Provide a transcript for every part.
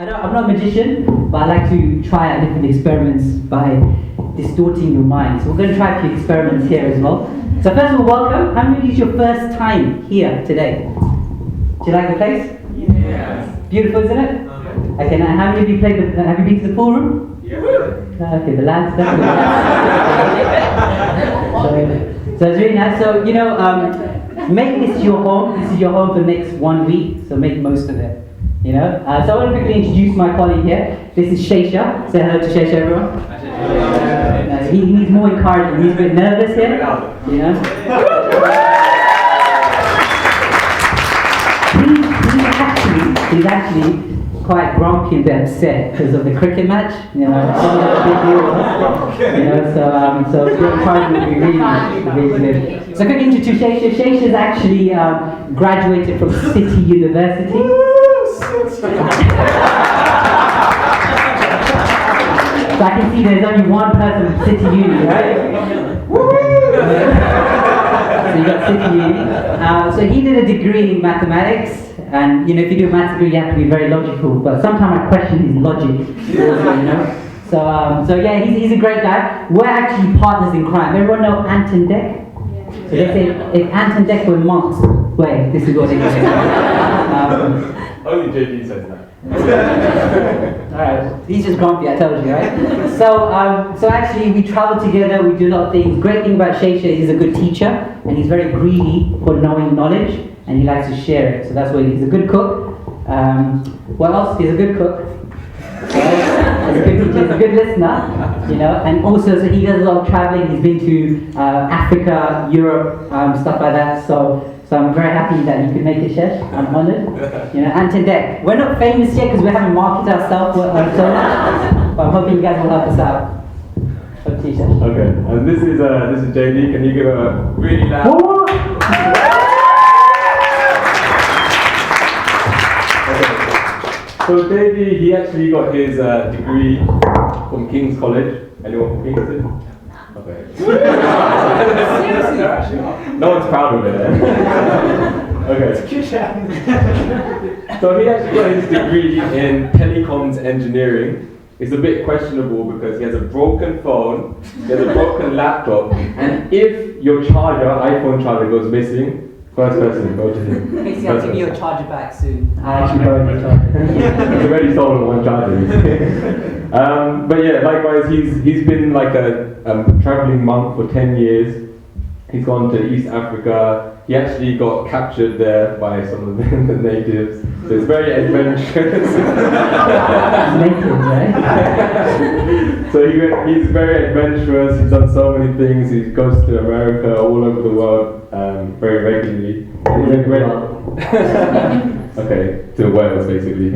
I'm not a magician, but I like to try out different experiments by distorting your mind. So we're going to try a few experiments here as well. So first of all, welcome. How many of you is your first time here today? Do you like the place? Yes. Beautiful, isn't it? Okay, now how many of you have you been to the pool room? Yeah. Okay, the lads definitely. So it's really nice. So, make this your home. This is your home for the next 1 week, so make most of it. So I want to quickly introduce my colleague here. This is Sesa. Say hello to Sesa, everyone. He needs more encouragement. He's a bit nervous here. He's actually quite grumpy and upset because of the cricket match. So the encouragement would be really good. So quick intro to Sesa. Sesa is actually graduated from City University. So I can see there's only one person with City Uni, right? So you got City Uni. So he did a degree in mathematics, and if you do a maths degree, you have to be very logical. But sometimes I question his logic, So yeah, he's a great guy. We're actually partners in crime. Everyone know Ant and Dec? So they say if Ant and Dec were monks, wait, this is what they say. Only JD says that. Alright, he's just grumpy, I told you, right? So actually we travel together, we do a lot of things. Great thing about Sesa is he's a good teacher, and he's very greedy for knowing knowledge, and he likes to share it. So that's why he's a good cook. What else? He's a good cook. He's a good teacher, he's a good listener, and also so he does a lot of traveling. He's been to Africa, Europe, stuff like that. So I'm very happy that you could make it, Shesh. I'm honoured. Ant and Dec. We're not famous yet because we haven't marketed ourselves so much, but I'm hoping you guys will help us out. Up to you, Shesh. Okay, and this is JD. Can you give a really loud? Okay. So JD, he actually got his degree from King's College. Anyone from Kingston? Okay. No one's proud of it. Okay. So he actually got his degree in telecoms engineering. It's a bit questionable because he has a broken phone, he has a broken laptop, and if your iPhone charger goes missing, first person, go to him. Basically, I'll give you a charger back soon. I actually borrowed the charger. He's already sold one charger. But yeah, likewise, he's been like a traveling monk for 10 years. He's gone to East Africa. He actually got captured there by some of the natives. So it's very adventurous. Natives, right? So he's very adventurous. He's done so many things. He goes to America, all over the world, very regularly. And he's a great okay, to Wales basically.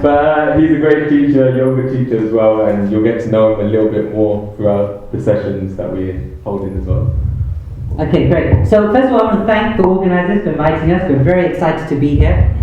But he's a great teacher, yoga teacher as well, and you'll get to know him a little bit more throughout the sessions that we're holding as well. Okay, great. So first of all, I want to thank the organisers for inviting us. We're very excited to be here.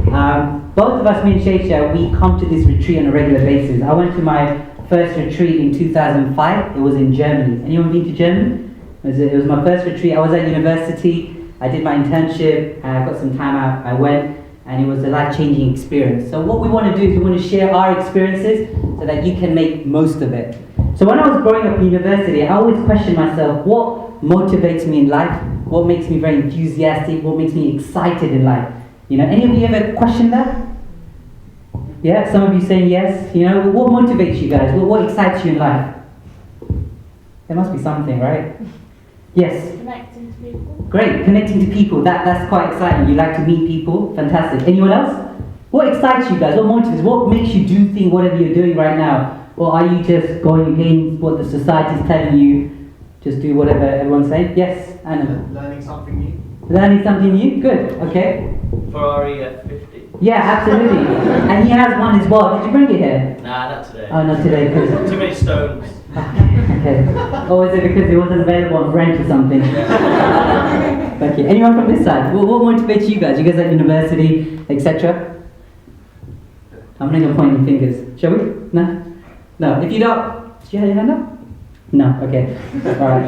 Both of us, me and Sesa, we come to this retreat on a regular basis. I went to my first retreat in 2005. It was in Germany. Anyone been to Germany? It was my first retreat. I was at university. I did my internship. I got some time out. I went, and it was a life-changing experience. So what we want to do is we want to share our experiences so that you can make most of it. So when I was growing up in university, I always questioned myself, what motivates me in life? What makes me very enthusiastic? What makes me excited in life? Any of you ever questioned that? Yeah, some of you saying yes. What motivates you guys? What excites you in life? There must be something, right? Yes. Connecting to people. Great, connecting to people. That's quite exciting. You like to meet people. Fantastic. Anyone else? What excites you guys? What motivates? What makes you do whatever you're doing right now? Or are you just going against what the society is telling you? Just do whatever everyone's saying? Yes, Anna. Learning something new. Learning something new? Good, okay. Ferrari F50. Yeah, absolutely. And he has one as well. Did you bring it here? Nah, not today. Oh, not today, because... Too many stones. Okay. Or is it because it wasn't available on rent or something? Thank you. Anyone from this side? What motivates you guys? You guys at university, etc.? I'm not going to point your fingers. Shall we? No? No. If you don't... Do you have your hand up? No, okay. Alright.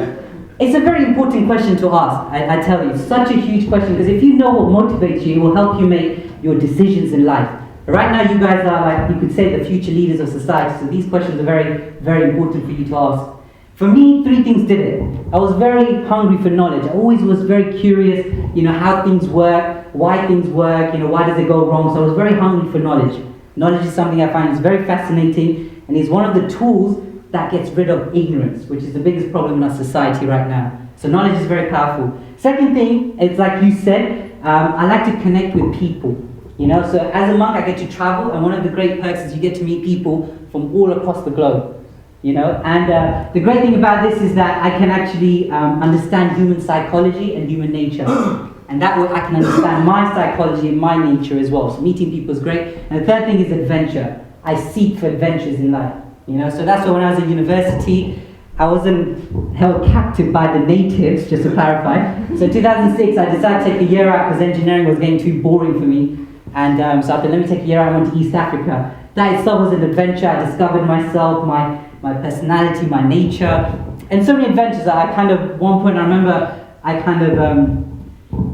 It's a very important question to ask, I tell you. Such a huge question, because if you know what motivates you, it will help you make your decisions in life. Right now, you guys are like, you could say, the future leaders of society. So these questions are very, very important for you to ask. For me, 3 things did it. I was very hungry for knowledge. I always was very curious, how things work, why things work, why does it go wrong. So I was very hungry for knowledge. Knowledge is something I find is very fascinating, and is one of the tools that gets rid of ignorance, which is the biggest problem in our society right now. So knowledge is very powerful. Second thing, it's like you said, I like to connect with people. So as a monk, I get to travel, and one of the great perks is you get to meet people from all across the globe. And the great thing about this is that I can actually understand human psychology and human nature. And that way I can understand my psychology and my nature as well. So meeting people is great. And the third thing is adventure. I seek for adventures in life. So that's why when I was at university, I wasn't held captive by the natives, just to clarify. So in 2006, I decided to take a year out because engineering was getting too boring for me. And so I thought, let me take a year out. I went to East Africa. That itself was an adventure. I discovered myself, my personality, my nature, and so many adventures that I kind of, one point I remember,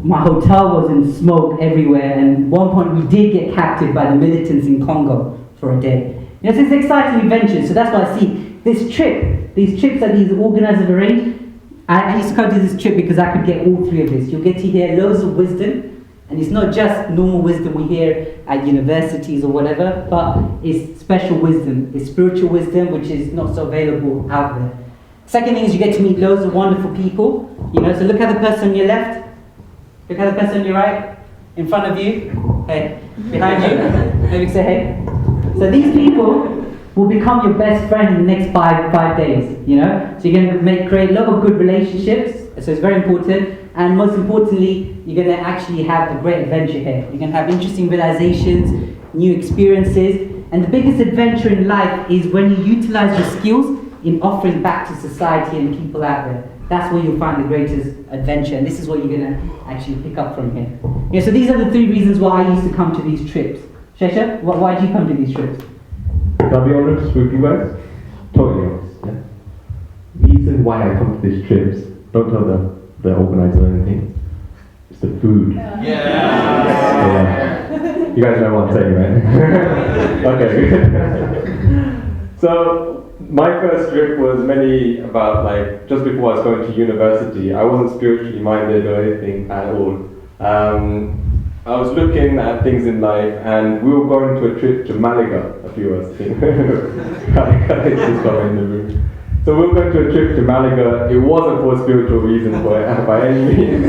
my hotel was in smoke everywhere, and one point we did get captured by the militants in Congo for a day. So it's exciting adventures, so that's why I see these trips that these organizers arrange. I used to come to this trip because I could get all 3 of this. You'll get to hear loads of wisdom, and it's not just normal wisdom we hear at universities or whatever, but it's special wisdom, it's spiritual wisdom, which is not so available out there. Second thing is you get to meet loads of wonderful people. So look at the person on your left, look at the person on your right, in front of you, hey, behind you, maybe say hey. So these people will become your best friend in the next five days, So you're going to create a lot of good relationships, so it's very important. And most importantly, you're going to actually have a great adventure here. You're going to have interesting realizations, new experiences. And the biggest adventure in life is when you utilize your skills in offering back to society and people out there. That's where you'll find the greatest adventure. And this is what you're going to actually pick up from here. So these are the 3 reasons why I used to come to these trips. Shesha, why do you come to these trips? Can I be honest with you guys? Totally honest. Yeah. Reason why I come to these trips, don't tell the organizer or anything. It's the food. Yeah. You guys know what I'm saying, right? Okay. So my first trip was about just before I was going to university. I wasn't spiritually minded or anything at all. I was looking at things in life, and we were going to a trip to Malaga. A few of us think. Just got in the room. So we were going to a trip to Malaga. It wasn't for spiritual reasons by any means,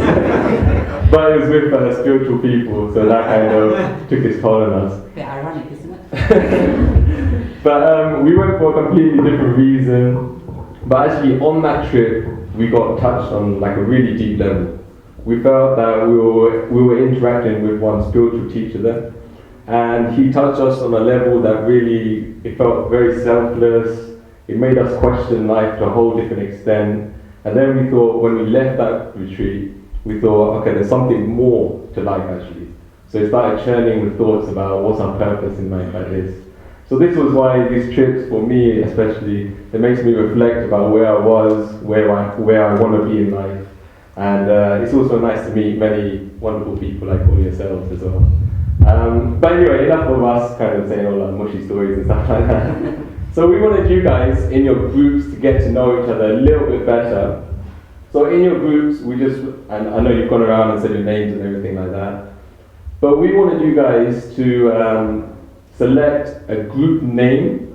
but it was with spiritual people, so that kind of took its toll on us. A bit ironic, isn't it? But we went for a completely different reason. But actually, on that trip, we got touched on a really deep level. We felt that we were interacting with one spiritual teacher there, and he touched us on a level that really, it felt very selfless. It made us question life to a whole different extent. And then we thought, when we left that retreat, we thought, okay, there's something more to life actually. So it started churning with thoughts about what's our purpose in life like this. So this was why these trips, for me especially, it makes me reflect about where I was, where I want to be in life. And it's also nice to meet many wonderful people like all yourselves as well. But anyway, enough of us kind of saying all our mushy stories and stuff like that. So we wanted you guys in your groups to get to know each other a little bit better. So in your groups, and I know you've gone around and said your names and everything like that, but we wanted you guys to select a group name,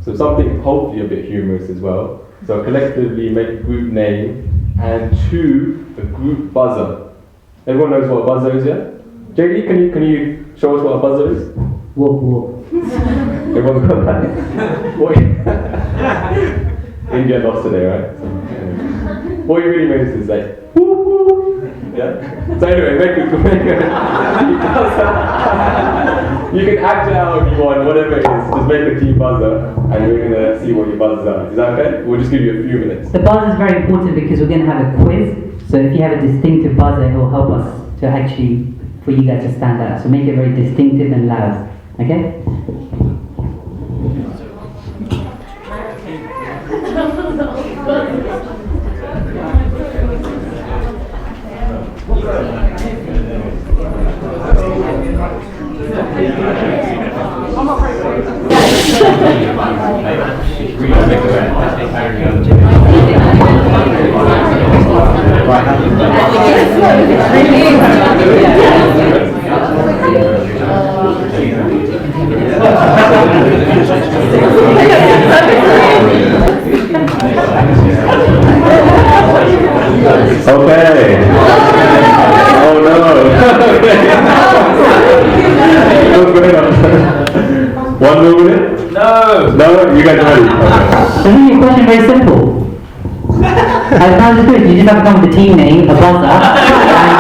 so something hopefully a bit humorous as well. So collectively make a group name, and 2, a group buzzer. Everyone knows what a buzzer is, yeah? JD, can you show us what a buzzer is? Whoop whoop. Everyone's got that? India lost today, right? What you really meant is like, whoop whoop. Yeah? So anyway, you can act it out if you want, whatever it is. Just make a team buzzer, and we're going to see what your buzzers are. Is that okay? We'll just give you a few minutes. The buzzer is very important because we're going to have a quiz. So if you have a distinctive buzzer, it will help us to actually, for you guys to stand out. So make it very distinctive and loud. Okay? Okay. Oh no. What's going on? One more minute? No! No? You guys are ready? So your question very simple. As far as good, you just have to come with the team name, a buzzer, and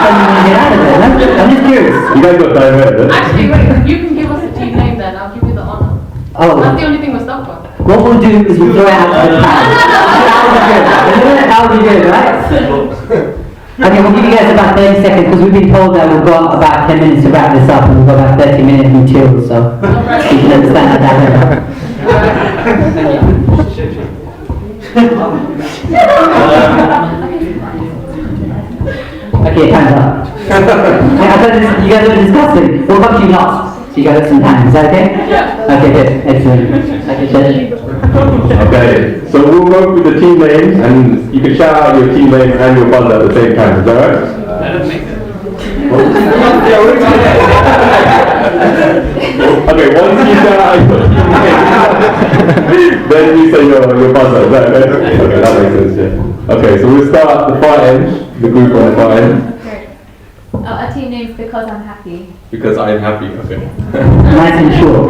tell me when you get out of there. No? I'm just curious. You guys got diverted. Actually, wait, you can give us the team name then, I'll give you the honor. Oh. That's the only thing we're stuck on. What we'll do is we'll throw it out to the crowd. That'll be good, right? Okay, we'll give you guys about 30 seconds because we've been told that we've got about 10 minutes to wrap this up and we've got about 30 minutes material, so you can understand how that Okay, time's up. I thought you guys were discussing. What about you lost? So you guys have some time, is that okay? Yeah. Okay, good, excellent. Okay, Judge. Okay, so we'll go through the team names and you can shout out your team name and your buzzer at the same time, is that right? That doesn't make sense. Okay, once you shout out your team name, then you say your buzzer, is that right? Okay, that makes sense, yeah. Okay, so we'll start at the far end, the group on the far end. A team name's Because I'm Happy. Because I'm happy, okay. Nice and short.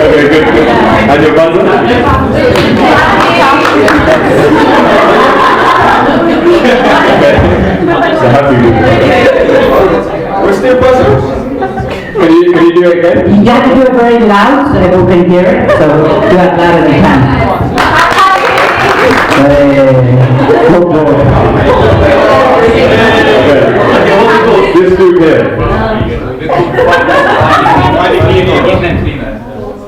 Okay, good. And your buzzer? Okay. So happy group. We're still buzzers. Can you do it again? You have to do it very loud so everyone can hear it, so do it as loud as you can. Hey, good boy. Okay. This group here.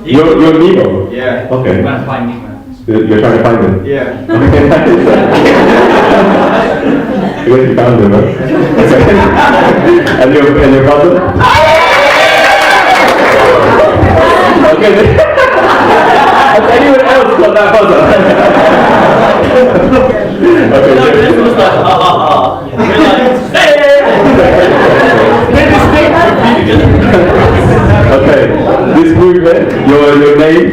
You're Nemo? Yeah. Okay. I'm trying to find Nemo. You're trying to find him? Yeah. Okay. You already found him, huh? And your brother? Okay. Has anyone else got that buzzer? Okay. No, this was like, We're like, Okay. This group here, your name?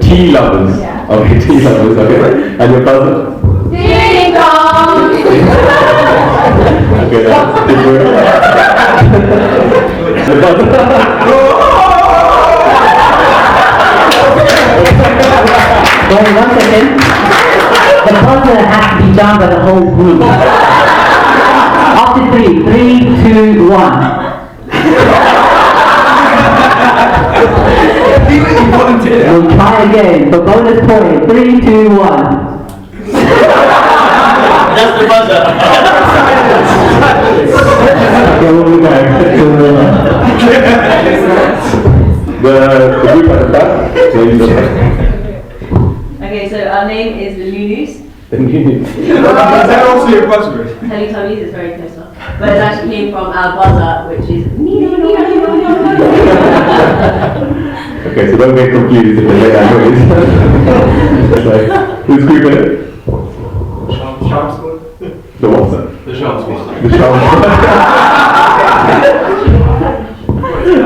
Tea lovers. Okay, tea lovers, okay. And your brother? Ding dong! Okay, that's different. The buzzer. Wait 1 second. The buzzer has to be done by the whole group. After 3, 3, 2, 1. We'll try again for bonus point. 3, 2, 1. that's the buzzer. Okay, we'll be back. The group at the back. Okay, so our name is the Lulus. The news. Is that also your buzzer? Teletubbies is very close up. But it actually came from our buzzer, which is Okay, so don't get confused if they make that noise. Like, who's group in it? Sharp squad? The what, sir? The sharp squad. The sharp.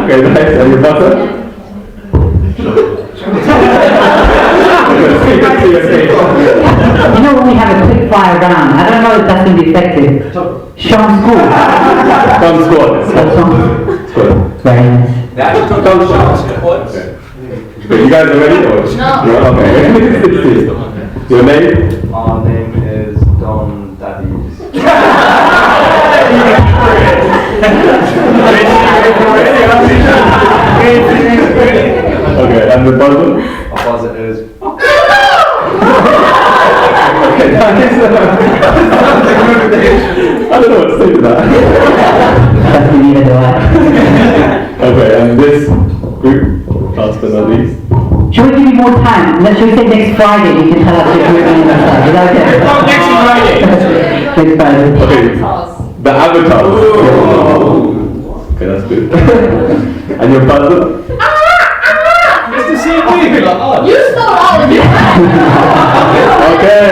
Okay, nice. And your buzzer? You know when we have a quick fire round, I don't know if that's going to be effective. Sean School. Some squad. Squad. Very nice. Some squad. Okay. You guys are ready? Or? No. Okay. Your name? Our name is Don Daddies. Okay, and the buzzer? Our buzzer is. Okay, nice. I don't know what to say to that. Trust me, neither do I. Okay, and this group, last but not least. Should we give you more time? Should we say next Friday you can tell us your group name and stuff? Is that okay? Next Friday. Next time. Okay. Avatars. The avatar. Okay, that's good. And your puzzle? It's the same thing. You stole all of it. Okay.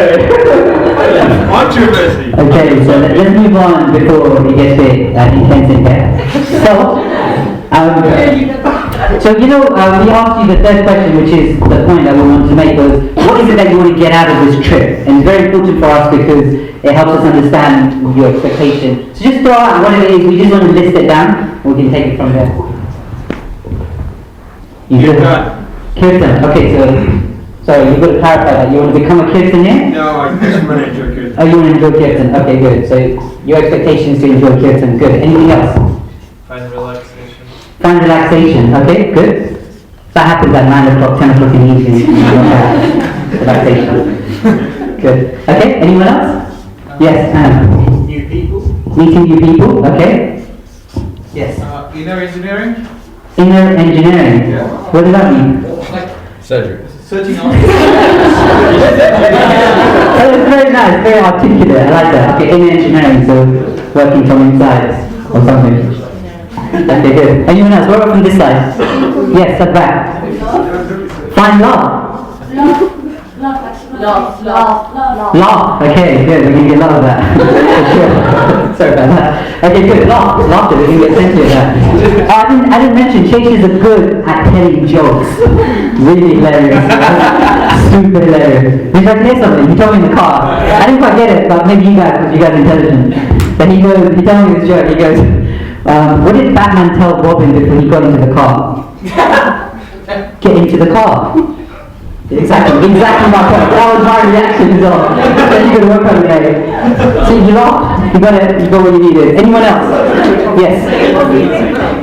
Controversy. Okay, so let's move on before we get a bit intense in here. So, we asked you the third question, which is the point that we wanted to make, was what is it that you want to get out of this trip? And it's very important for us because it helps us understand your expectation. So just throw out what it is, we just want to list it down, and we can take it from there. Kirtan. Okay, sorry, you've got to clarify that. You want to become a Kirtan here? No, I just want to enjoy good. Oh, you want to enjoy Kirtan. Okay, good. So your expectation is to enjoy Kirtan. Good. Anything else? Find relaxation. Find relaxation. Okay, good. That happens at 9 o'clock, 10 o'clock in the evening. Relaxation. Good. Okay, anyone else? Yes, Anna. New people. Meeting new people. Okay. Yes. Inner engineering. Inner engineering. Yeah. What does that mean? Surgery. Searching out. Oh, it's very nice, very articulate. I like that. Okay, inner engineering, so working from inside or something. Okay, good. Anyone else? What about from this side? Yes, at back. Find love. Laugh. Okay, good. We can get a lot of that. Sure. Sorry about that. Okay, good. Laughter. We can get plenty of that. I didn't mention Sheshi's are good at telling jokes. Really hilarious. Super hilarious. In fact, here's something. He told me in the car. I didn't quite get it, but maybe you guys, because you guys are intelligent. But he told me this joke. He goes, what did Batman tell Robin before he got into the car? Get into the car. Exactly my point. That was my reaction as well. Then you could work on it. See, you laughed. You got what you needed. Anyone else? Yes.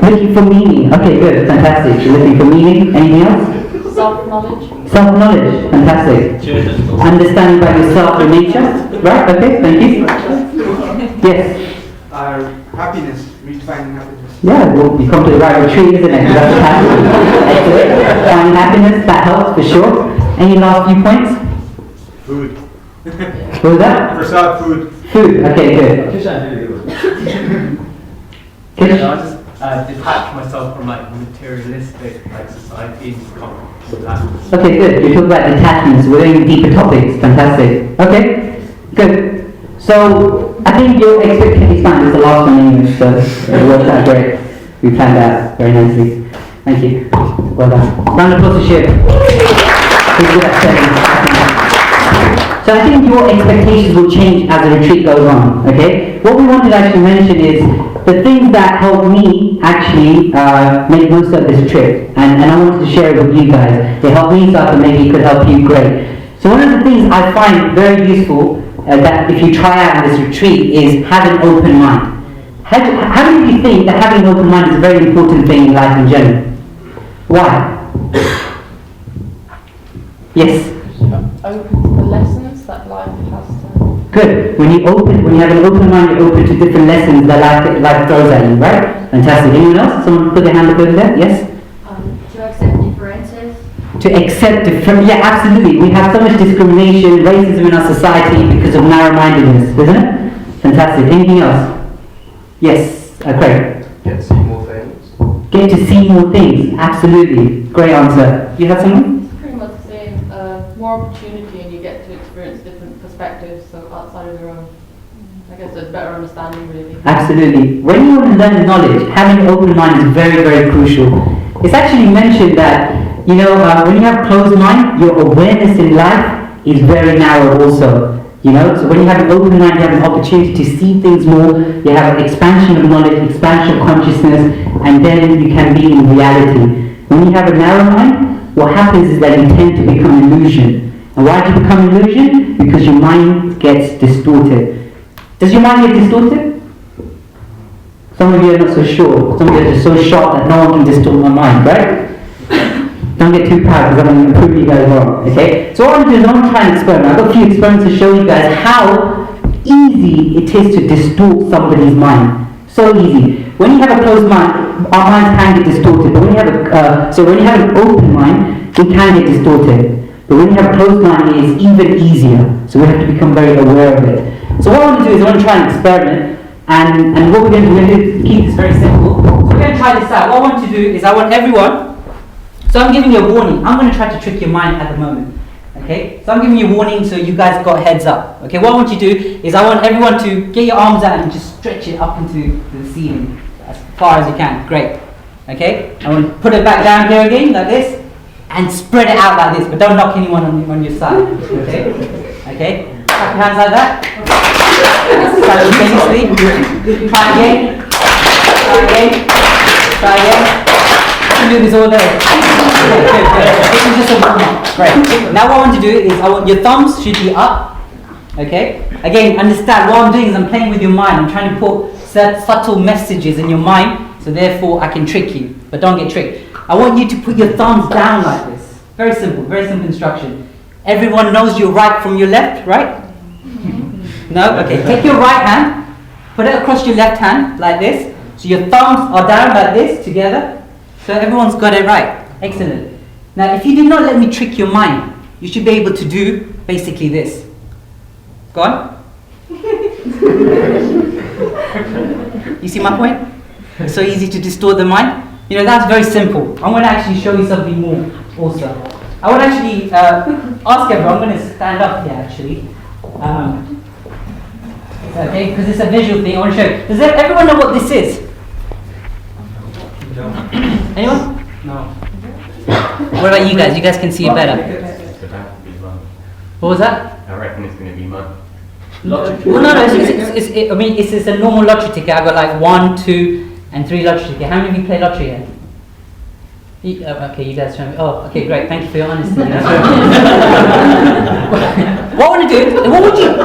Looking for meaning. Okay, good. Fantastic. You're looking for meaning. Anything else? Self-knowledge. Self-knowledge. Fantastic. Understanding about yourself and nature. Right? Okay, thank you. Yes. Happiness. Redefining happiness. Yeah, well, you come to the right retreat, isn't it? 'Cause that's what happens. Excellent. Finding happiness, that helps for sure. Any last few points? Food. What was that? Prasad food. Food. Okay, good. Kish, I did it. Kish? I just detach myself from like materialistic like society and come to that. Okay, good. You talk about detachments. We're doing deeper topics. Fantastic. Okay, good. So, I think your expectation is fine. It's the last one anyway, so it worked out great. We planned that very nicely. Thank you. Well done. Round of applause to Shiv. He's good at selling. So I think your expectations will change as the retreat goes on, okay? What we wanted to actually mention is the things that helped me actually make most of this trip. And I wanted to share it with you guys. It helped me stuff and maybe it could help you great. So one of the things I find very useful that if you try out in this retreat is have an open mind. How do you think that having an open mind is a very important thing in life in general? Why? Yes? Open to the lessons that life has to. Good. When you have an open mind, you're open to different lessons that life throws at you, right? Fantastic. Anyone else? Someone put their hand up over there? Yes? To accept differences. To accept different, yeah, absolutely. We have so much discrimination, racism in our society because of narrow-mindedness, isn't it? Fantastic. Anything else? Yes, Craig. Get to see more things. Get to see more things. Absolutely. Great answer. You have something? It's pretty much the same. More opportunity and you get to experience different perspectives, so outside of your own. I guess there's better understanding really. Absolutely. When you want to learn knowledge, having an open mind is very, very crucial. It's actually mentioned that, when you have a closed mind, your awareness in life is very narrow also. So when you have an open mind, you have an opportunity to see things more, you have an expansion of knowledge, expansion of consciousness, and then you can be in reality. When you have a narrow mind, what happens is that you tend to become illusion. And why do you become illusion? Because your mind gets distorted. Does your mind get distorted? Some of you are not so sure. Some of you are just so sharp that no one can distort my mind, right? Don't get too proud because I'm going to prove you guys wrong, okay? So what I'm going to do is I'm going to try an experiment. I've got a few experiments to show you guys how easy it is to distort somebody's mind. So easy. When you have a closed mind, our minds can get distorted. But when you have an open mind, it can get distorted. But when you have a closed mind, it is even easier. So we have to become very aware of it. So what I want to do is I want to try an experiment, and what we're going to do to keep this very simple. So we're going to try this out. What I want to do is I want everyone, so I'm giving you a warning. I'm going to try to trick your mind at the moment. Okay? So I'm giving you a warning so you guys got heads up. Okay? What I want you to do is I want everyone to get your arms out and just stretch it up into the ceiling as far as you can. Great. Okay? I want to put it back down here again, like this, and spread it out like this, but don't knock anyone on your side. Okay? Okay? Clap your hands like that. Simultaneously. Try again. Try again. Try again. You can do this all day. Good. This is just a warm-up. Great. Now what I want to do is your thumbs should be up. Okay? Again, understand what I'm doing is I'm playing with your mind. I'm trying to put subtle messages in your mind, so therefore I can trick you. But don't get tricked. I want you to put your thumbs down like this. Very simple instruction. Everyone knows your right from your left, right? No? Okay, take your right hand, put it across your left hand like this. So your thumbs are down like this together. So everyone's got it right. Excellent. Now if you did not let me trick your mind, you should be able to do basically this. Go on. You see my point? It's so easy to distort the mind. You know, that's very simple. I'm going to actually show you something more also. I would actually ask everyone, I'm going to stand up here actually. Okay, because it's a visual thing, I want to show you. Does everyone know what this is? No. Anyone? No. What about you guys? You guys can see it better. What was that? I reckon it's going to be mud. Lottery. Well, no, it's a normal lottery ticket. I've got like 1, 2, and 3 lottery tickets. How many of you play lottery here? Okay, you guys show me. Oh, okay, great. Thank you for your honesty. What I want to do, what would you...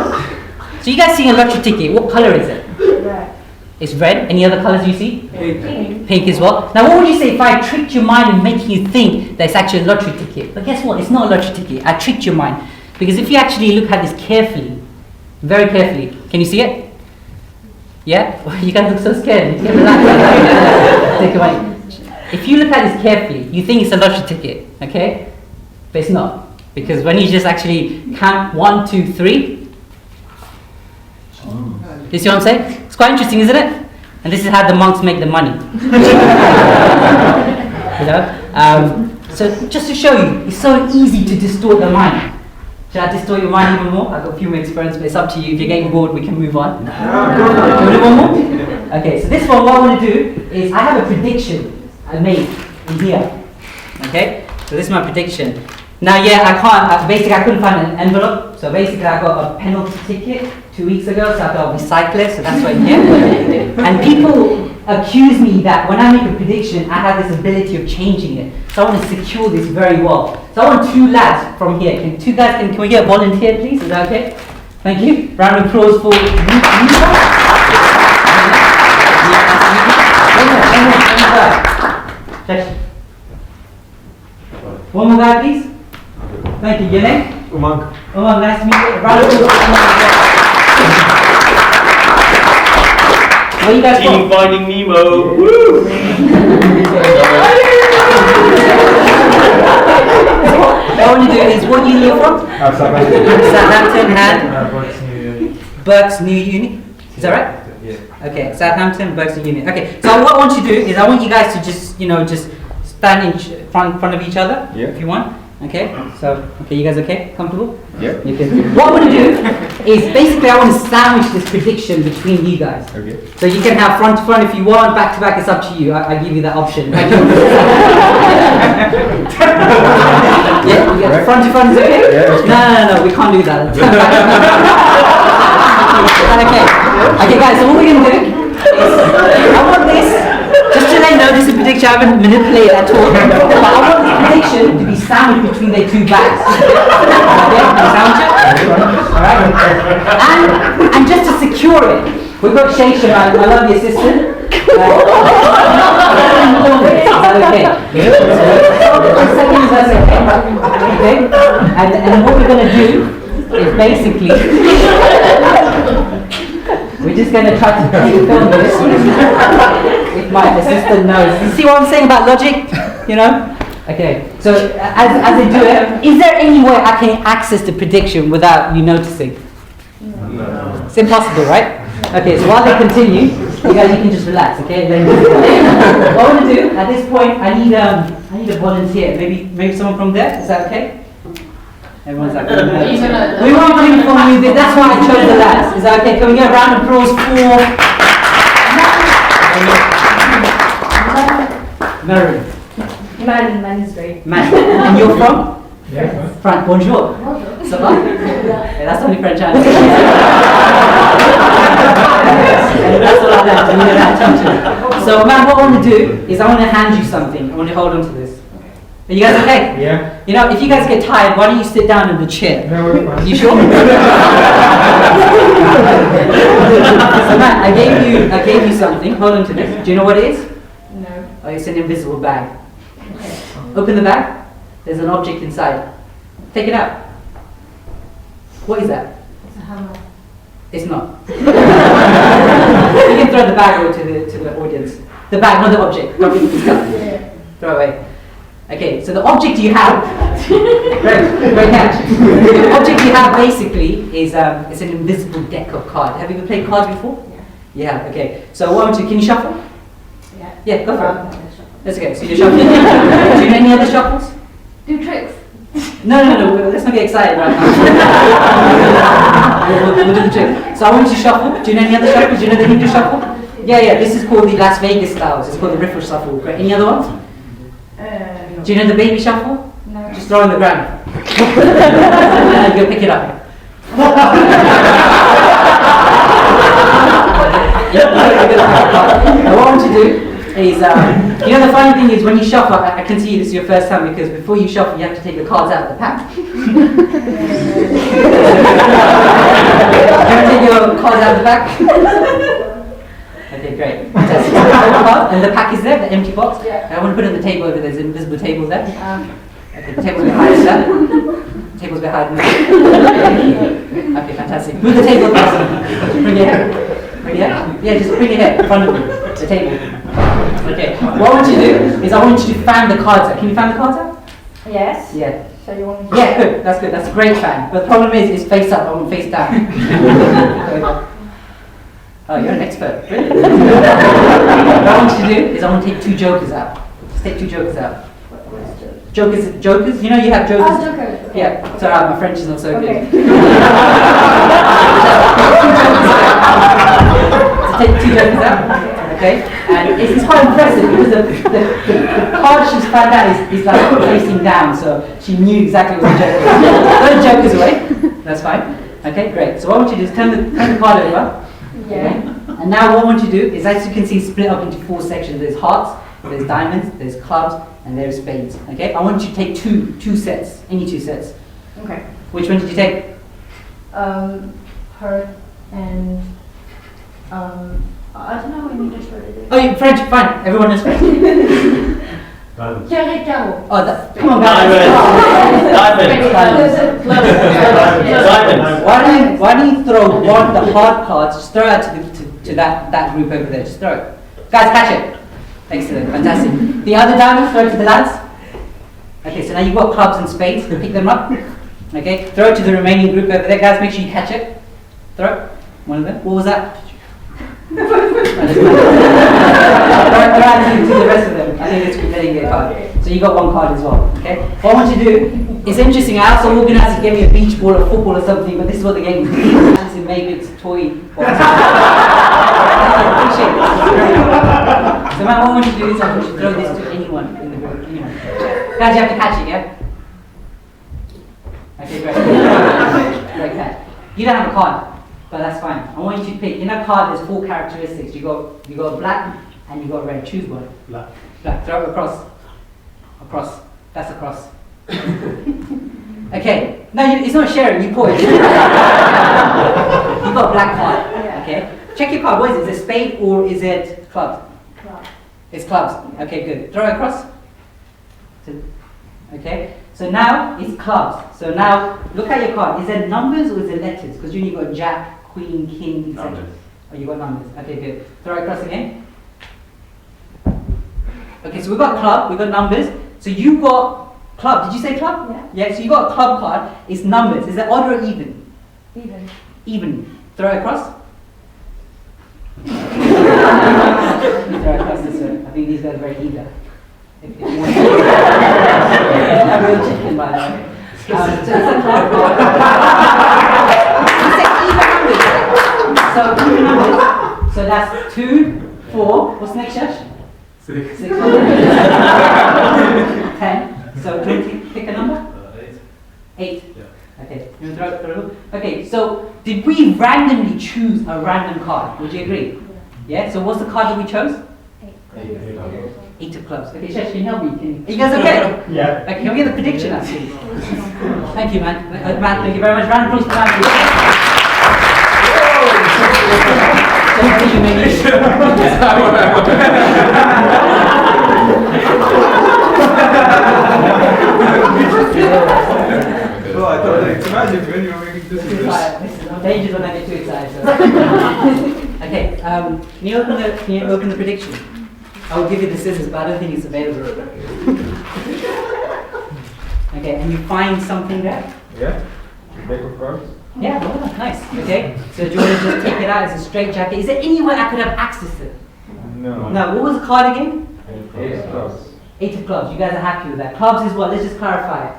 So you guys see a lottery ticket. What colour is it? Red. It's red. Any other colours you see? Pink. Pink as well. Now what would you say if I tricked your mind and making you think that it's actually a lottery ticket? But guess what? It's not a lottery ticket. I tricked your mind. Because if you actually look at this carefully, very carefully, can you see it? Yeah? You guys look so scared. Take away. If you look at this carefully, you think it's a lottery ticket, okay? But it's not. Because when you just actually count 1, 2, 3, you see what I'm saying? It's quite interesting, isn't it? And this is how the monks make the money. You know? So just to show you, it's so easy to distort the mind. Should I distort your mind even more? I've got a few more experiments, but it's up to you. If you're getting bored, we can move on. You want to do one more? Okay, so this one, what I want to do is I have a prediction I made in here. Okay? So this is my prediction. Now, yeah, basically I couldn't find an envelope. So basically I got a penalty ticket 2 weeks ago, so I got a recycler, so that's right here. And people accuse me that when I make a prediction, I have this ability of changing it. So I want to secure this very well. So I want 2 lads from here. Can we get a volunteer, please? Is that okay? Thank you. Round of applause for you. One more guy, please. Thank you. Your name? Umang. Umang, nice to meet you. Round of applause. Where you guys from? Finding Nemo. Woo! What I want to do is, what uni are you from? Southampton and Berks New Uni. Is that right? Yeah. Okay, Southampton, Berks New Uni. Okay, so what I want you to do is I want you guys to just stand in front of each other, Yeah. if you want. Okay, so, you guys okay? Comfortable? Yeah. You can. What I want to do is basically I want to sandwich this prediction between you guys. Okay. So you can have front to front if you want, back to back, it's up to you. I give you that option. Yeah, you get front to front is okay? Yeah. No, we can't do that. Okay, guys, so what we're going to do is, I want this, just to let you know, this is a prediction, I haven't manipulated at all, but I want this prediction to be sandwiched between their 2 bags. Okay, sandwich it? Alright? And just to secure it, we've got Sheisha, my lovely assistant. Okay. Seconds, that's okay. Okay? And what we're going to do is basically, we're just going to try to film this if my assistant knows. You see what I'm saying about logic? You know? Okay, so as they do it, is there any way I can access the prediction without you noticing? No. It's impossible, right? Okay, so while they continue, you guys, you can just relax, okay? What I want to do at this point, I need a volunteer. Maybe someone from there. Is that okay? Everyone's like, we want uniform music. That's why I chose the lads. Is that okay? Can we get a round of applause for Mary? Man is great. Man, and you're from? Yes. France. Bonjour. Ça va? Yeah, that's only French I know. That's all I learned. I needed that teacher. So, man, what I want to do is I want to hand you something. I want to hold on to this. Are you guys okay? Yeah. You know, if you guys get tired, why don't you sit down in the chair? No, we're fine. You sure? So, man, I gave you something. Hold on to this. Do you know what it is? No. Oh, it's an invisible bag. Open the bag. There's an object inside. Take it out. What is that? It's a hammer. It's not. You can throw the bag over to the audience. The bag, not the object. Don't be disgusted. Yeah. Throw away. Okay, so the object you have, great catch. The object you have basically is it's an invisible deck of cards. Have you ever played cards before? Yeah. Yeah. Okay. So what I want you? Can you shuffle? Yeah. Yeah, go for it. Um, That's okay. So you're shuffling. Do you know any other shuffles? Do tricks. No. Let's not get excited right now. we'll do the trick. So I want you to shuffle. Do you know any other shuffles? Do you know the Hindu shuffle? Yeah. This is called the Las Vegas styles. It's called the riffle shuffle. Great. Any other ones? Do you know the baby shuffle? No. Just throw on the ground. And go pick it up. Now what I want you to do is, you know the funny thing is when you shuffle, I can see this is your first time because before you shuffle you have to take the cards out of the pack. You want to take your cards out of the pack? Okay, great. Fantastic. So the card, and the pack is there, the empty box. Yeah. I want to put it on the table over there. There's an invisible table there. Okay, the table's behind that. The table's behind that. Okay, fantastic. Move the table across. Bring it here. Bring it here. Yeah, just bring it here in front of you. The table. Okay. What I want you to do is I want you to fan the cards out. Can you fan the cards out? Yes. Yeah. So you want me to? Yeah, good. That's good. That's a great fan. But the problem is, it's face up. I want face down. Oh, you're an expert. Really? What I want you to do is I want to take 2 jokers out. Just take 2 jokers out. Jokers. You know you have jokers. Oh, joker. Okay. Yeah. It's alright. My French is not so Okay. good. So take 2 jokers out. Okay. And it's quite impressive because the card she's found out is like facing down, so she knew exactly what the joke was. Throw the jokers away. That's fine. Okay, great. So what I want you to do is turn the card over. Yeah. Okay? And now what I want you to do is, as you can see, split up into 4 sections. There's hearts, there's diamonds, there's clubs, and there's spades. Okay? I want you to take two sets, any 2 sets. Okay. Which one did you take? Heart and I don't know in English what it is. Oh, you French, fine. Everyone knows French. Carré carreau. Oh, come on, guys. Diamond. Why don't you throw the hard cards? Just throw it out to that group over there. Just throw it. Guys, catch it. Excellent, fantastic. The other diamond, throw it to the lads. Okay, so now you've got clubs and spades. Pick them up. Okay, throw it to the remaining group over there. Guys, make sure you catch it. Throw it. One of them. What was that? Throw it to the rest of them. I think it's getting a card. So you got 1 card as well. Okay. What I want you to do, it's interesting. I also organised to give me a beach ball or football or something, but this is what the game is. Fancy maybe it's a toy. So man, what I want you to do is I want you to throw this to anyone in the group. Anyone. Guys, you have to catch it, yeah? Okay, great. Great catch. You don't have a card. But that's fine. I want you to pick. In a card, there's 4 characteristics. You got black and you got red. Choose one. Black. Black. Throw it across. Across. That's across. Okay. No, it's not sharing. You pull it. You got a black card. Yeah. Okay. Check your card. What is it? Is it spade or is it clubs? Club. It's clubs. Okay, good. Throw it across. Okay. So now it's clubs. So now look at your card. Is it numbers or is it letters? Because you got jack, queen, king, etc. Numbers. Oh, you got numbers. Okay, good. Throw it across again. Okay, so we got club, we got numbers. So you got club. Did you say club? Yeah. Yeah. So you got a club card. It's numbers. Is it odd or even? Even. Even. Throw it across. Throw it across this way. I think these guys are very eager. If you want to- a real chicken, by the way. So it's a So even numbers. So that's 2, 4. What's next, Yash? 6. 10. So do you want to pick a number? 8. Okay. You want to throw it? Okay. So did we randomly choose a random card? Would you agree? Yeah. So what's the card that we chose? 8 of clubs. Okay, Shesh, can you help me? Are you guys okay? Yeah. Okay, can we get the prediction actually? Thank you, man. Matt, thank you very much. Round of applause for Matt. Oh, I thought like, imagine when you were making this. I'm dangerous when I get too excited. So. Okay, can you open the prediction? I will give you the scissors, but I don't think it's available. Okay, and you find something there? Yeah? Deck of cards? Yeah, oh, nice. Okay, so do you want to just take it out as a straight jacket? Is there any way I could have access to it? No. No, what was the card again? 8 of clubs. 8 of clubs. You guys are happy with that. Clubs is what? Let's just clarify.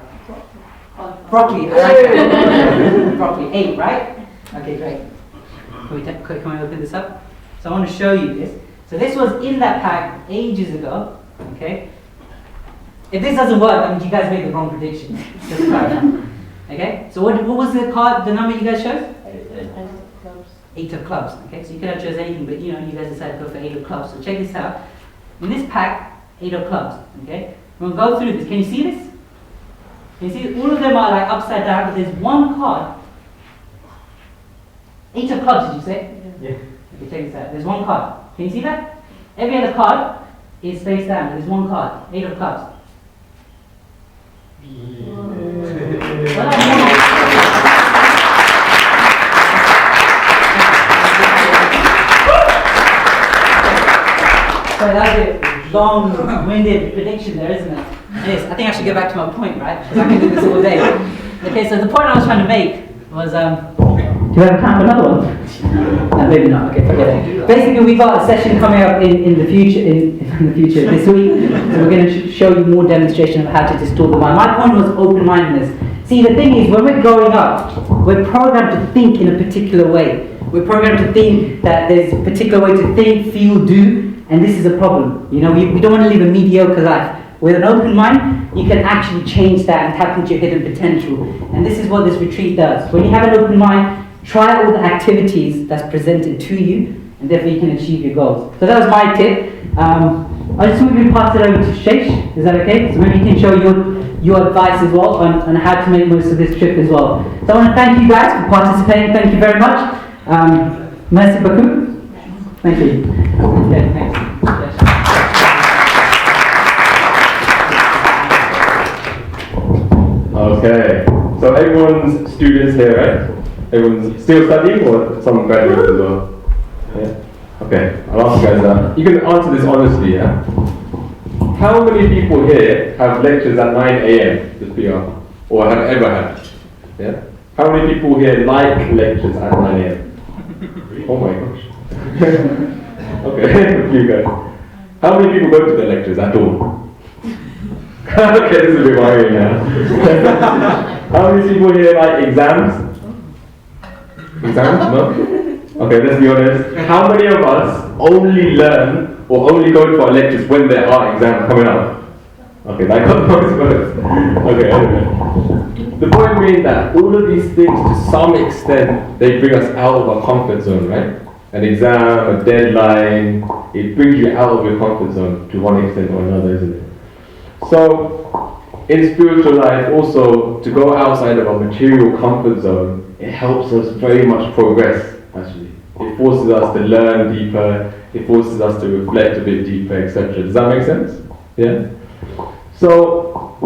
Broccoli. I like that. Broccoli. 8, right? Okay, great. Can we open this up? So I want to show you this. So this was in that pack ages ago. Okay. If this doesn't work, that means you guys made the wrong prediction. Just to clarify. Okay. So what was the card? The number you guys chose? 8 of clubs. Okay. So you could have chose anything, but you guys decided to go for 8 of clubs. So check this out. In this pack, 8 of clubs. Okay. We'll go through this. Can you see this? Can you see all of them are like upside down, but there's one card. 8 of clubs, did you say? Yeah. Okay, check this out. There's one card. Can you see that? Every other card is face down. There's one card. 8 of clubs. So that's a long-winded prediction there, isn't it? Yes, I think I should get back to my point, right? Because I can do this all day. Okay, so the point I was trying to make was, do you have time for another one? No, maybe not. Okay, forget it. Basically, we've got a session coming up in the future, in the future this week. So we're going to show you more demonstration of how to distort the mind. My point was open-mindedness. See, the thing is, when we're growing up, we're programmed to think in a particular way. We're programmed to think that there's a particular way to think, feel, do, and this is a problem. We don't want to live a mediocre life. With an open mind, you can actually change that and tap into your hidden potential. And this is what this retreat does. When you have an open mind, try all the activities that's presented to you, and therefore you can achieve your goals. So that was my tip. I just want to pass it over to Shesh. Is that okay? So maybe you can show your advice as well on how to make most of this trip as well. So I want to thank you guys for participating. Thank you very much. Merci beaucoup. Thank you. Okay, thanks. Yes. Okay, so everyone's students here, right? Everyone's still studying, or some graduates as well? Yeah? Okay, I'll ask you guys that. You can answer this honestly, yeah? How many people here have lectures at 9 a.m. this PR? Or have ever had? Yeah? How many people here like lectures at 9 a.m.? Oh my gosh. Okay, you guys. How many people go to the lectures at all? Okay, this is a bit worrying now. How many people here like exams? Exams? No? Okay, let's be honest. How many of us only learn or only go to our lectures when there are exams coming up? Okay, that got most first. Okay, anyway. The point being that all of these things, to some extent, they bring us out of our comfort zone, right? An exam, a deadline, it brings you out of your comfort zone to one extent or another, isn't it? So, in spiritual life, also, to go outside of our material comfort zone, it helps us very much progress, actually. It forces us to learn deeper, it forces us to reflect a bit deeper, etc. Does that make sense? Yeah? So,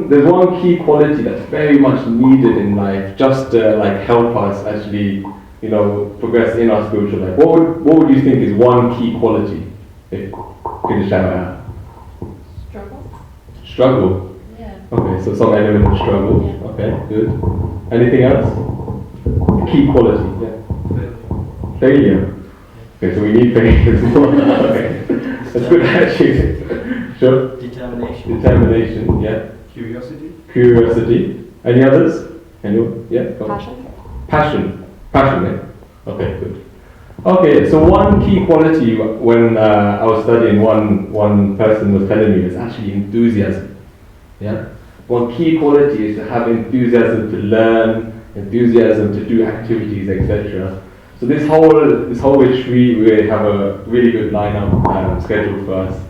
there's one key quality that's very much needed in life, just to help us actually, progress in our spiritual life. What would you think is one key quality? If you could just shout it out. Struggle? Yeah. Okay, so some element of struggle. Yeah. Okay, good. Anything else? Key quality, yeah. Failure. Okay, so we need failure as well. Okay. That's good attitude. Sure. Determination. Determination, yeah. Curiosity. Curiosity. Any others? Anyone? Yeah? Go on. Passion. Passion. Passion, yeah? Okay, good. Okay, so one key quality when I was studying, one person was telling me is actually enthusiasm. Yeah? One key quality is to have enthusiasm to learn, enthusiasm to do activities, etc. So this whole retreat, we have a really good lineup scheduled for us.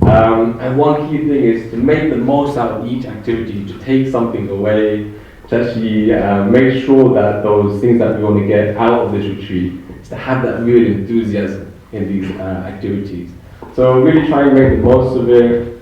And one key thing is to make the most out of each activity, to take something away, to actually make sure that those things that we want to get out of this retreat is to have that real enthusiasm in these activities. So really try and make the most of it,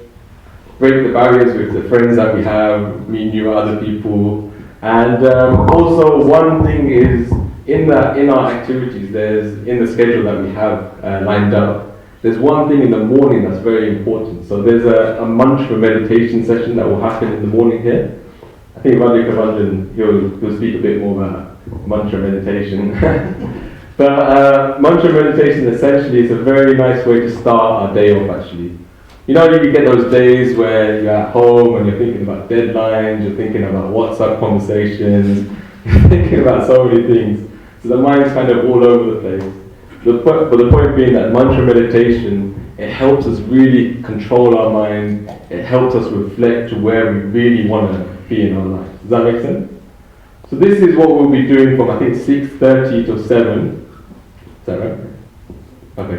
break the barriers with the friends that we have, meet new other people. And also one thing is, in our activities, there's in the schedule that we have lined up, there's one thing in the morning that's very important. So there's a mantra meditation session that will happen in the morning here. I think Radhika Ranjan, he'll speak a bit more about mantra meditation. But mantra meditation essentially is a very nice way to start our day off actually. You know, you get those days where you're at home and you're thinking about deadlines, you're thinking about WhatsApp conversations, you're thinking about so many things. So the mind's kind of all over the place. But the point being that mantra meditation, it helps us really control our mind, it helps us reflect to where we really want to be in our life. Does that make sense? So this is what we'll be doing from I think 6:30 to 7. Is that right? Okay.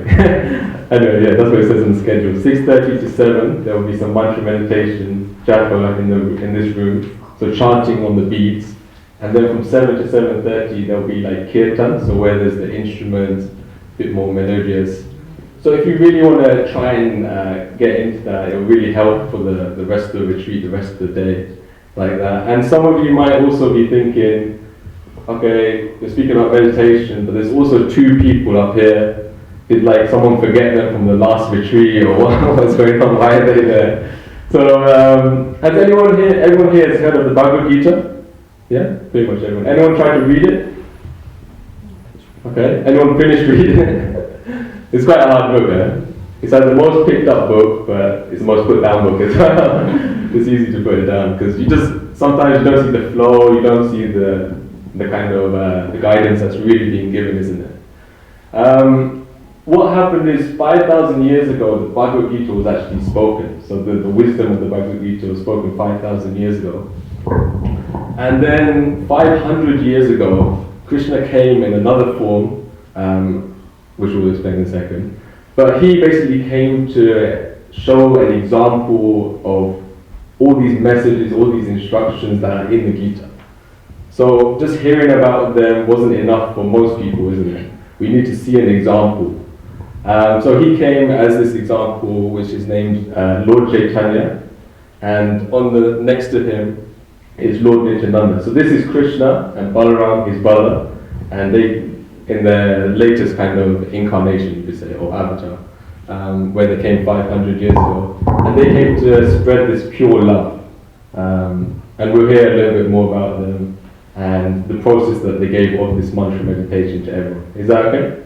Anyway, yeah, that's what it says on the schedule. 6:30 to 7, there will be some mantra meditation, japa in this room. So chanting on the beats. And then from 7 to 7:30, there'll be like kirtan, so where there's the instruments, a bit more melodious. So if you really want to try and get into that, it'll really help for the rest of the retreat, the rest of the day, like that. And some of you might also be thinking, okay, we're speaking about meditation, but there's also 2 people up here. Did like someone forget them from the last retreat, or what's going on? Why are they there? So has everyone here has heard of the Bhagavad Gita? Yeah, pretty much everyone. Anyone tried to read it? Okay. Anyone finished reading it? It's quite a hard book, eh? It's like the most picked up book, but it's the most put down book as well. It's easy to put it down because sometimes you don't see the flow, you don't see the kind of the guidance that's really being given, isn't it? What happened is 5,000 years ago, the Bhagavad Gita was actually spoken. So the wisdom of the Bhagavad Gita was spoken 5,000 years ago. And then 500 years ago, Krishna came in another form, which we'll explain in a second. But he basically came to show an example of all these messages, all these instructions that are in the Gita. So just hearing about them wasn't enough for most people, isn't it? We need to see an example. So he came as this example, which is named Lord Chaitanya, and on the next to him is Lord Nityananda. So this is Krishna and Balaram, his brother, and they, in their latest kind of incarnation, you could say, or avatar, where they came 500 years ago, and they came to spread this pure love. And we'll hear a little bit more about them and the process that they gave of this mantra meditation to everyone. Is that okay?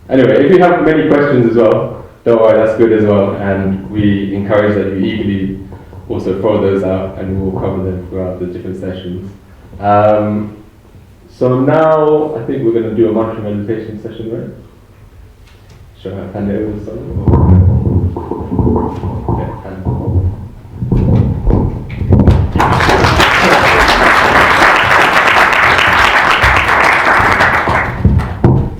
Anyway, if you have many questions as well, don't worry, that's good as well, and we encourage that you eagerly also throw those out, and we'll cover them throughout the different sessions. So now, I think we're going to do a mantra meditation session, right? Should I hand it over to someone?